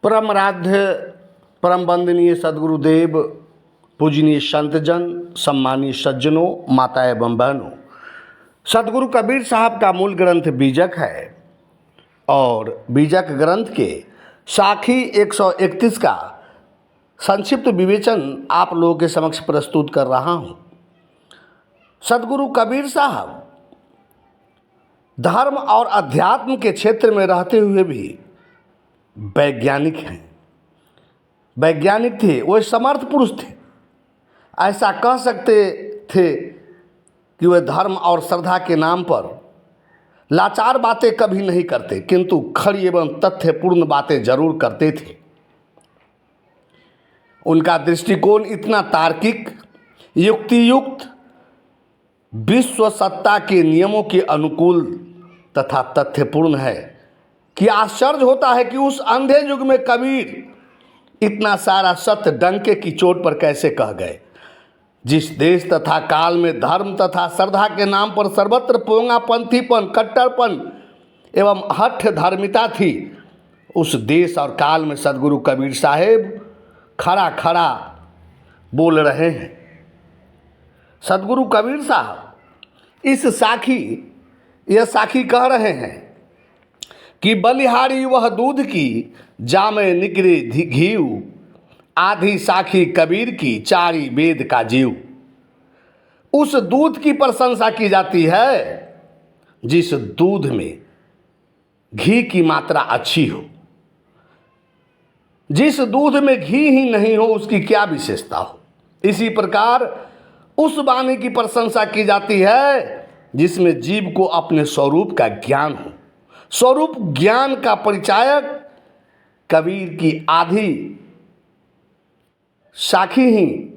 परम आराध्य परम वंदनीय सदगुरुदेव, पूजनीय संतजन, सम्मानीय सज्जनों, माता एवं बहनों, सदगुरु कबीर साहब का मूल ग्रंथ बीजक है और बीजक ग्रंथ के साखी 131 का संक्षिप्त विवेचन आप लोगों के समक्ष प्रस्तुत कर रहा हूँ। सदगुरु कबीर साहब धर्म और अध्यात्म के क्षेत्र में रहते हुए भी वैज्ञानिक हैं। वैज्ञानिक थे, वो समर्थ पुरुष थे। ऐसा कह सकते थे कि वे धर्म और श्रद्धा के नाम पर लाचार बातें कभी नहीं करते, किंतु खड़ी एवं तथ्यपूर्ण बातें जरूर करते थे। उनका दृष्टिकोण इतना तार्किक, युक्तियुक्त, विश्व सत्ता के नियमों के अनुकूल तथा तथ्यपूर्ण है कि आश्चर्य होता है कि उस अंधे युग में कबीर इतना सारा सत्य डंके की चोट पर कैसे कह गए। जिस देश तथा काल में धर्म तथा श्रद्धा के नाम पर सर्वत्र पोंगापंथीपन, कट्टरपन एवं हठ धर्मिता थी, उस देश और काल में सदगुरु कबीर साहेब खड़ा खड़ा बोल रहे हैं। सदगुरु कबीर साहब यह साखी कह रहे हैं कि बलिहारी वह दूध की जामे निकरे घीव, आधी साखी कबीर की चारी वेद का जीव। उस दूध की प्रशंसा की जाती है जिस दूध में घी की मात्रा अच्छी हो। जिस दूध में घी ही नहीं हो उसकी क्या विशेषता हो। इसी प्रकार उस वाणी की प्रशंसा की जाती है जिसमें जीव को अपने स्वरूप का ज्ञान हो। स्वरूप ज्ञान का परिचायक कबीर की आधी साखी ही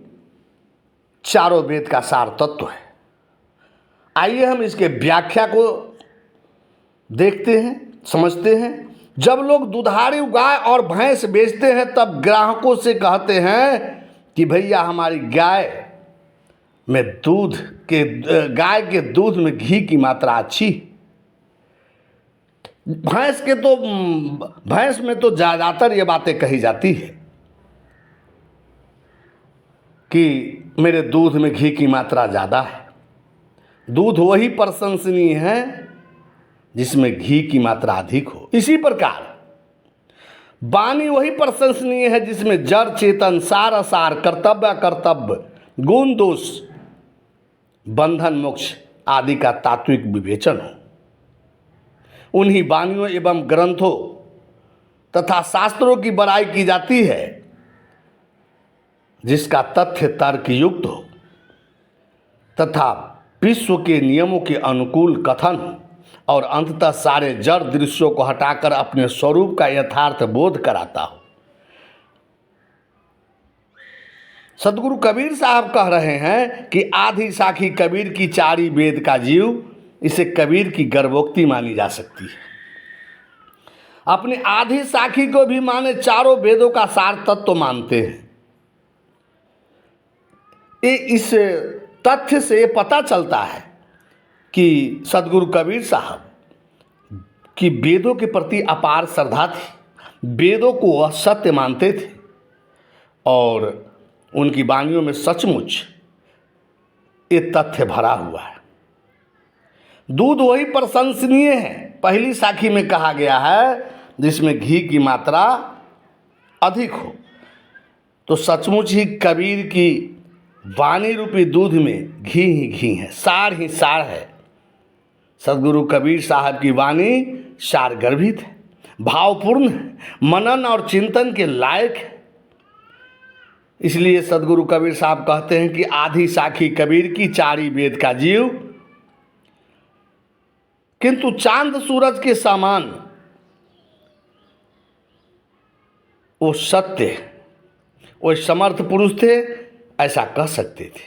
चारों वेद का सार तत्व है। आइए हम इसके व्याख्या को देखते हैं, समझते हैं। जब लोग दुधारू गाय और भैंस बेचते हैं तब ग्राहकों से कहते हैं कि भैया हमारी गाय के दूध में घी की मात्रा अच्छी। भैंस में तो ज़्यादातर ये बातें कही जाती है कि मेरे दूध में घी की मात्रा ज़्यादा है। दूध वही प्रशंसनीय है जिसमें घी की मात्रा अधिक हो। इसी प्रकार वाणी वही प्रशंसनीय है जिसमें जड़ चेतन, सार असार, कर्तव्य कर्तव्य, गुण दोष, बंधन मोक्ष आदि का तात्विक विवेचन हो। उन्हीं वाणियों एवं ग्रंथों तथा शास्त्रों की बड़ाई की जाती है जिसका तथ्य तर्क युक्त हो तथा विश्व के नियमों के अनुकूल कथन हो और अंततः सारे जड़ दृश्यों को हटाकर अपने स्वरूप का यथार्थ बोध कराता हो। सदगुरु कबीर साहब कह रहे हैं कि आधी साखी कबीर की चारी वेद का जीव। इसे कबीर की गर्भोक्ति मानी जा सकती है। अपनी आधी साखी को भी माने चारों वेदों का सार तत्व मानते हैं। इस तथ्य से पता चलता है कि सदगुरु कबीर साहब की वेदों के प्रति अपार श्रद्धा थी। वेदों को वह सत्य मानते थे और उनकी वाणियों में सचमुच ये तथ्य भरा हुआ है। दूध वही प्रशंसनीय है, पहली साखी में कहा गया है, जिसमें घी की मात्रा अधिक हो। तो सचमुच ही कबीर की वाणी रूपी दूध में घी ही घी है, सार ही सार है। सदगुरु कबीर साहब की वाणी सार गर्भित है, भावपूर्ण है, मनन और चिंतन के लायक है। इसलिए सदगुरु कबीर साहब कहते हैं कि आधी साखी कबीर की चारी वेद का जीव, किंतु चांद सूरज के समान वो सत्य, वो समर्थ पुरुष थे, ऐसा कह सकते थे।